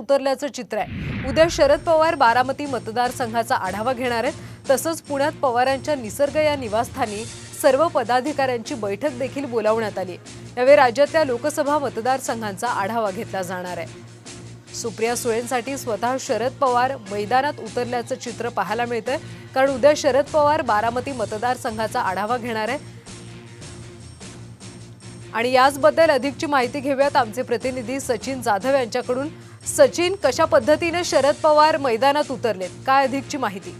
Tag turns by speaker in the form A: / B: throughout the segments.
A: उतरल्याचं चित्र आहे। उद्या शरद पवार बारामती मतदारसंघाचा आढावा घेणार आहेत। तसंच पुण्यात पवारांच्या निसर्ग या निवासस्थानी सर्व पदाधिकाऱ्यांची बैठक देखील बोलावण्यात आली। यावेळी राज्यातल्या लोकसभा मतदारसंघांचा आढावा घेतला जाणार आहे। सुप्रिया सुळेंसाठी स्वतः शरद पवार मैदानात उतरल्याचं चित्र पाहायला मिळतंय, कारण उद्या शरद पवार बारामती मतदारसंघाचा आढावा घेणार आहे। आणि याचबद्दल अधिकची माहिती घेऊयात आमचे प्रतिनिधी सचिन जाधव यांच्याकडून। सचिन, कशा पद्धतीने शरद पवार मैदानात उतरलेत, काय अधिकची माहिती?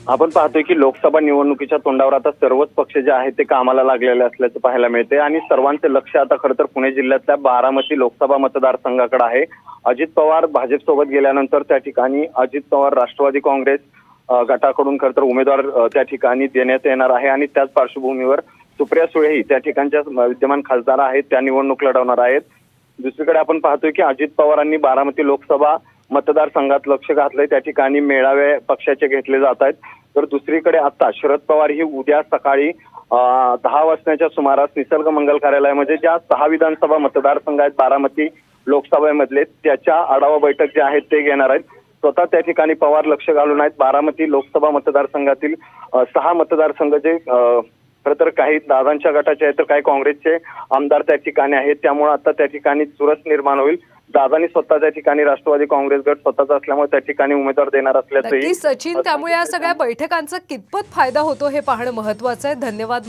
B: आपण पाहतोय की लोकसभा निवडणुकीच्या तोंडावर आता सर्वच पक्ष जे आहेत ते कामाला लागलेले असल्याचं पाहायला मिळते आणि सर्वांचे लक्ष आता खरं तर पुणे जिल्ह्यातल्या बारामती लोकसभा मतदारसंघाकडे आहे। अजित पवार भाजपसोबत गेल्यानंतर त्या ठिकाणी अजित पवार राष्ट्रवादी काँग्रेस गटाकडून खरं तर उमेदवार त्या ठिकाणी देण्यात येणार आहे आणि त्याच पार्श्वभूमीवर सुप्रिया सुळेही त्या ठिकाणच्या विद्यमान खासदार आहेत, त्या निवडणूक लढवणार आहेत। दुसरीकडे आपण पाहतोय की अजित पवारांनी बारामती लोकसभा मतदारसंघात लक्ष घातलंय, त्या ठिकाणी मेळावे पक्षाचे घेतले जात आहेत। तर दुसरीकडे आता शरद पवार ही उद्या सकाळी 10 वाजण्याच्या सुमारास निसर्ग मंगल कार्यालयामध्ये ज्या 6 विधानसभा मतदारसंघ आहेत बारामती लोकसभेमधले, त्याच्या आढावा बैठक जे आहेत ते घेणार आहेत। स्वतः त्या ठिकाणी पवार लक्ष घालून आहेत। बारामती लोकसभा मतदारसंघातील 6 मतदारसंघ जे खरं तर काही दादांच्या गटाचे आहेत तर काही काँग्रेसचे आमदार त्या ठिकाणी आहेत, त्यामुळे आता त्या ठिकाणी चुरस निर्माण होईल। दादांनी स्वतः त्या ठिकाणी राष्ट्रवादी काँग्रेस गट स्वतःचा असल्यामुळे त्या ठिकाणी उमेदवार देणार असल्याचंही
A: सचिन, त्यामुळे या सगळ्या बैठकांचा कितपत फायदा होतो हे पाहणं महत्त्वाचं आहे। धन्यवाद।